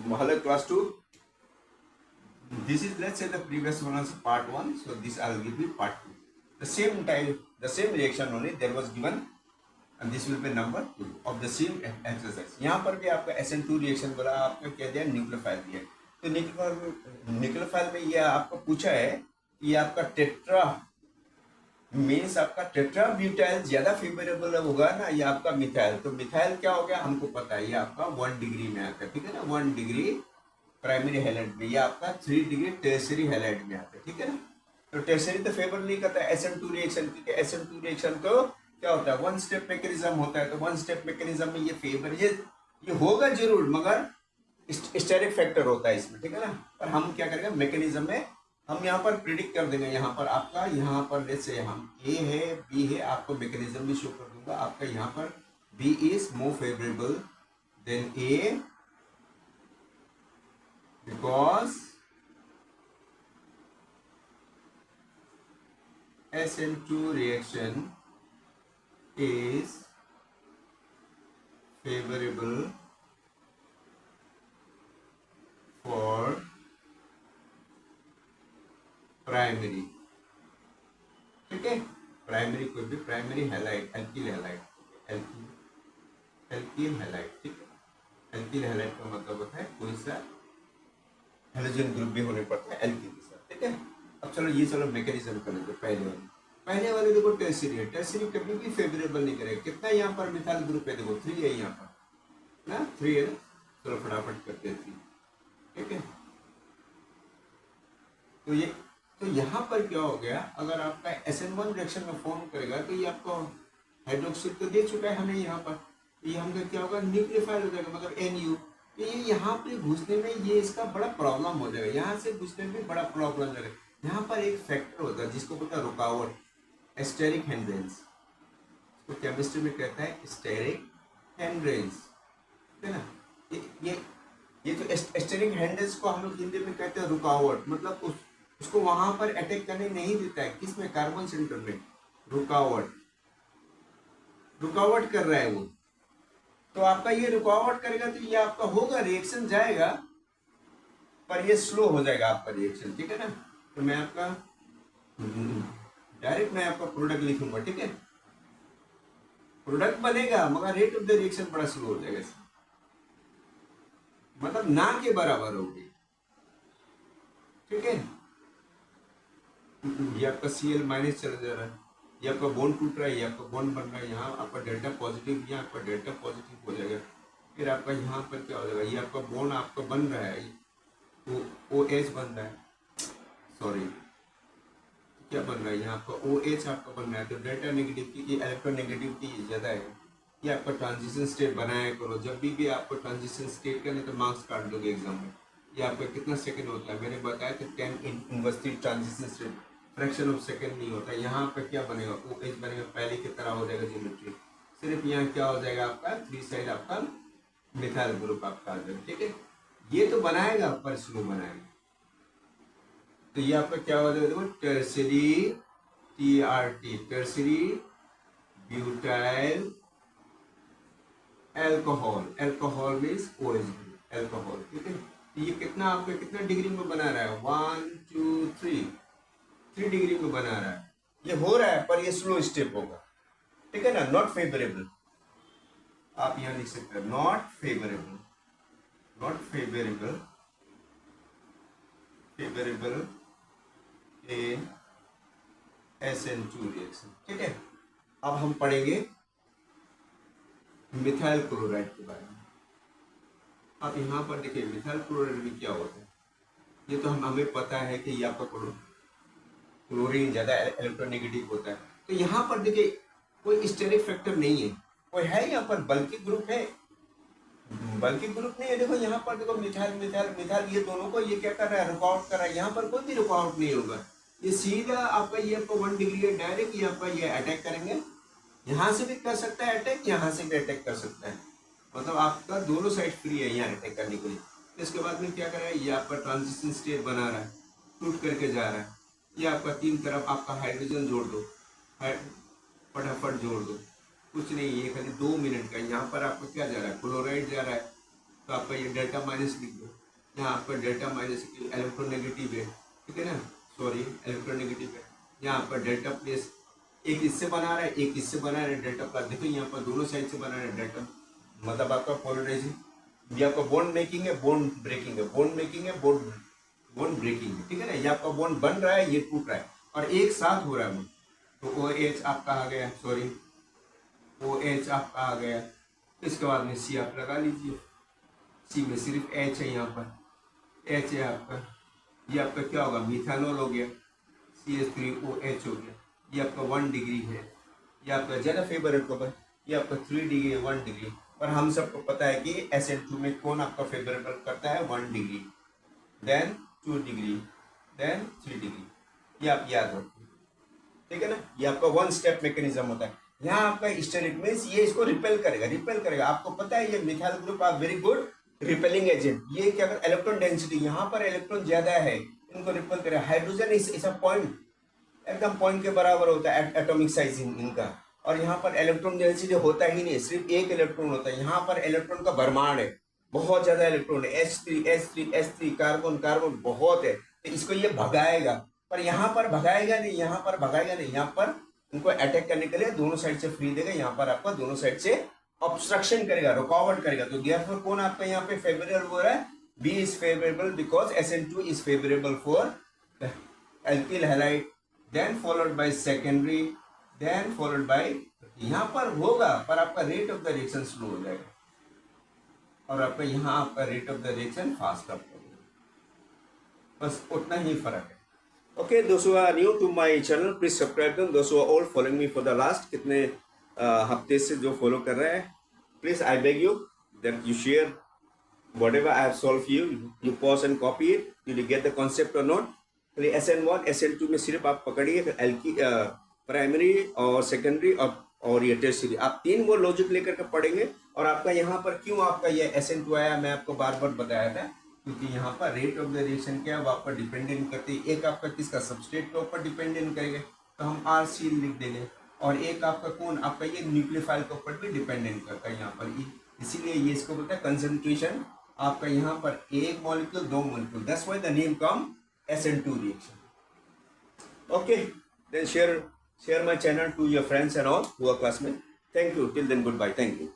Hello class 2. This is, let's say, the previous one was part 1. So this I will give you part 2. The same time, the same reaction only there was given, and this will be number 2 of the same exercise. यहाँ पर भी आपका SN2 reaction बोला, आपका क्या दिया, nucleophile दिया. तो न्यूक्लियोफाइल में ये आपको पूछा है कि आपका टेट्रा मीन्स आपका टेट्रा ब्यूटाइल ज्यादा फेवरेबल होगा ना, ये आपका मिथाइल. तो मिथाइल क्या हो गया हमको पता है, ये आपका 1 डिग्री में आता है, ठीक है ना, 1 डिग्री प्राइमरी हैलाइड में, ये आपका 3 डिग्री टर्शियरी हैलाइड में आता है, ठीक है ना. तो टर्शियरी तो फेवर नहीं करता SN2 रिएक्शन, क्योंकि SN2 रिएक्शन तो क्या होता है, 1 स्टेप मैकेनिज्म होता है. तो 1 स्टेप मैकेनिज्म में ये फेवर ये होगा जरूर, मगर स्टेरिक फैक्टर होता है इसमें, ठीक है ना. पर हम क्या करेंगे, मैकेनिज्म में हम यहाँ पर प्रिडिक्ट कर देंगे. यहाँ पर आपका, यहाँ पर लेट्स से हम ए है, बी है, आपको मैकेनिज्म भी शो कर दूंगा. आपका यहाँ पर B is more favourable than A because SN2 reaction is favorable for primary, ठीक है. प्राइमरी कोई भी primary halide, alkyl halide, alkyl halide, ठीक है. एल्किल हैलाइड का मतलब होता है कोई सा हेलोजन ग्रुप भी होने पड़ता है एल्किल के साथ, ठीक है. अब चलो ये चलो मैकेनिज्म कर लेते. पहले वाले देखो टर्शियरी है, टर्शियरी कभी भी फेवरेबल नहीं करेगा. कितना यहाँ पर मिथाइल ग्रुप है, देखो 3 है यहाँ पर ना, 3 है. चलो फटाफट करते हैं 3, ठीक है. तो यहाँ पर क्या हो गया, अगर आपका SN1 रिएक्शन में फॉर्म करेगा तो ये आपको हाइड्रोक्सिल तो दे चुका है हमें यहाँ पर. ये हमका क्या होगा, न्यूक्लियोफाइल हो जाएगा, मतलब NU. ये यहाँ पे घुसने में ये इसका बड़ा प्रॉब्लम हो जाएगा, यहाँ से घुसने में बड़ा प्रॉब्लम हो जाएगा. यहाँ पर एक फैक्टर होता है जिसको बोलता है रुकावट, स्टेरिक हैंड्रेंस. तो केमिस्ट्री में कहता है स्टेरिक हैंड्रेंस, है ना. ये जो स्टेरिक हैंड्रेंस को हम लोग हिंदी में कहते हैं रुकावट. मतलब उसको वहां पर अटैक करने नहीं देता है, किसमें, कार्बन सेंटर में. रुकावट कर रहा है वो. तो आपका ये रुकावट करेगा तो ये आपका होगा, रिएक्शन जाएगा, पर ये स्लो हो जाएगा आपका रिएक्शन, ठीक है ना. तो मैं आपका डायरेक्ट मैं आपका प्रोडक्ट लिखूंगा, ठीक है. प्रोडक्ट बनेगा मगर रेट ऑफ द रिएक्शन बड़ा स्लो हो जाएगा, मतलब ना के बराबर होगी, ठीक है. ये आपका Cl माइनस चला जा रहा है, ये आपका बॉन्ड टूट रहा है, ये आपका बॉन्ड बन रहा है. यहाँ आपका डेल्टा पॉजिटिव, यहाँ आपका डेल्टा पॉजिटिव हो जाएगा. फिर आपका यहाँ पर क्या हो जाएगा, ये आपका बॉन्ड आपका बन रहा है, OH बन रहा है, सॉरी क्या बन रहा है, यहाँ आपका OH आपका बन रहा है. तो डेल्टा नेगेटिव की इलेक्ट्रोनेगेटिविटी ज़्यादा है. ये आपका ट्रांजिशन स्टेट बनाया करो, जब भी आपको ट्रांजिशन स्टेट करने तो मार्क्स काट दोगे एग्जाम में. ये आपका कितना सेकंड होता है, मैंने बताया कि 10 inverse transition state, fraction of second नहीं होता. यहाँ पर क्या बनेगा, OH बनेगा, पहले की तरह हो जाएगा ज्योमेट्री. सिर्फ यहाँ क्या हो जाएगा आपका 3 साइड आपका मिथाइल ग्रुप आपका आ जाएगा, ठीक है. ये तो बनाएगा पर स्लो बनाएगा. तो ये आपका क्या हो जाएगा, देखो tertiary, TRT, tertiary butyl alcohol. Alcohol means OH, alcohol, ठीक है. ये कितना आपका कितना डिग्री में बना रहा है, 1 2 3 डिग्री में बना रहा है. ये हो रहा है पर ये स्लो स्टेप होगा, ठीक है ना. नॉट फेवरेबल, आप यहां लिख सकते हैं not favourable, not favourable, favourable in SN2 reaction, ठीक है. अब हम पढ़ेंगे मिथाइल क्लोराइड के बारे में. अब यहाँ पर देखिए मिथाइल क्लोराइड में क्या होता है, ये तो हमें पता है कि ये आपका क्लोरीन ज़्यादा इलेक्ट्रोनेगेटिव होता है. तो यहाँ पर देखिए कोई स्टेरिक फैक्टर नहीं है, कोई है यहाँ पर बल्कि ग्रुप है, बल्कि ग्रुप नहीं है. देखो यहाँ पर देखो मिथाइल मिथाइल मिथाइल, ये दोनों को ये क्या कर रहा है, रुकावट कर रहा है. यहाँ पर कोई भी रुकावट नहीं होगा, ये सीधा आपका ये आपका 1 डिग्री है, डायरेक्ट ये आपका ये अटैक करेंगे. यहाँ से भी कर सकता है अटैक, यहाँ से भी अटैक कर सकता है, मतलब आपका दोनों साइड फ्री है यहाँ अटैक करने के लिए. इसके बाद में क्या कर रहा है, ये आपका ट्रांजिशन स्टेट बना रहा है, टूट करके जा रहा है. ये आपका 3 तरफ आपका हाइड्रोजन जोड़ दो, फटाफट जोड़ दो, कुछ नहीं, ये खाली 2 मिनट का. यहाँ पर आपको क्या जा रहा है, क्लोराइड जा रहा है, तो आपका ये डेल्टा माइनस लिख दो, यहाँ आपका डेल्टा माइनस इलेक्ट्रोनेगेटिव है, ठीक है ना, सॉरी इलेक्ट्रोनेगेटिव है, यहाँ आपका डेल्टा प्लस, एक इससे बना रहा है एक इससे बना रहा है डेल्टा प्लस, देखो यहाँ पर दोनों साइड से बना रहा है डेल्टा, मतलब आपका पोलराइजिंग, ये आपका बॉन्ड मेकिंग है, बॉन्ड ब्रेकिंग है, बॉन्ड मेकिंग है, बॉन्ड ब्रेकिंग है, ठीक है ना, ये आपका बॉन्ड बन रहा है, ये टूट रहा है और एक साथ हो रहा है। तो ओ एच आपका आ गया, सॉरी ओ एच आपका आ गया, इसके बाद में सी आप लगा लीजिए, सी में सिर्फ एच है, यहाँ पर एच है आपका, ये आपका क्या होगा, मिथानॉल हो गया, CH3OH हो गया, ये आपका 1 डिग्री है, ये आपका ज़्यादा फेवरेट कब है, ये आपका 3 डिग्री है, 1 डिग्री, पर हम सबको पता है कि SN2 में कौन आपका फेवरेबल करता है, 1 degree, then 2 degree, then 3 degree, ये आप याद रखो, ठीक है ना, ये आपका 1 स्टेप मैकेनिज्म होता है। यहाँ आपका स्टेरिक मीन्स ये इसको रिपेल करेगा, आपको पता है ये methyl group are very good repelling agent, ये क्या कर इलेक्ट्रॉन डेंसिटी, यहाँ पर इलेक्ट्रॉन ज्यादा है, इनको रिपेल करेगा। हाइड्रोजन इस पॉइंट एकदम पॉइंट के बराबर होता है एटॉमिक साइज इनका, और यहाँ पर इलेक्ट्रॉन डेंसिटी होता ही नहीं, सिर्फ एक इलेक्ट्रॉन होता है, यहाँ पर इलेक्ट्रॉन का भरमार है, बहुत ज्यादा इलेक्ट्रॉन है, H3 कार्बन कार्बन बहुत है, तो इसको ये भगाएगा, पर यहाँ पर भगाएगा नहीं, यहाँ पर भगाएगा नहीं, यहाँ पर उनको अटैक करने के लिए दोनों साइड से फ्री देगा, यहाँ पर आपका दोनों साइड से ऑब्स्ट्रक्शन करेगा, रुकावट करेगा। तो देयरफॉर कौन आपका यहाँ पे फेवरेबल हो रहा है, B is favourable because SN2 is favourable for alkyl halide, then followed by secondary, then followed by, यहाँ पर होगा पर आपका rate of the reaction slow हो जाएगा, और आपका यहाँ आपका rate of the reaction fast up होगा, बस उतना ही फर्क है। Okay, those who are new to my channel, please subscribe them. Those who are all following me for the last कितने हफ्ते से जो follow कर रहे हैं, please I beg you that you share whatever I have solved you pause and copy it. Did you get the concept or not? पहले SN1, SN2 में सिर्फ आप पकड़िए, फिर एल्की प्राइमरी और सेकेंडरी और ये टर्शियरी, आप 3 वो लॉजिक लेकर के पढ़ेंगे। और आपका यहाँ पर क्यों आपका ये SN2 आया, मैं आपको बार बार बताया था, क्योंकि यहाँ पर रेट ऑफ द रिएक्शन क्या है वो आपका डिपेंडेंट करते हैं, एक आपका किसका सबस्ट्रेट के ऊपर डिपेंडेंट करेंगे तो हम RC लिख देंगे, और एक आपका कौन आपका ये न्यूक्लियोफाइल के ऊपर भी डिपेंडेंट करता है यहाँ पर, इसीलिए ये इसको बोलता है कंसंट्रेशन आपका यहाँ पर एक molecule 2 molecule, that's why the name come SN2 reaction. Okay, then share my channel to your friends and all who are classmate. Thank you, till then good bye, thank you.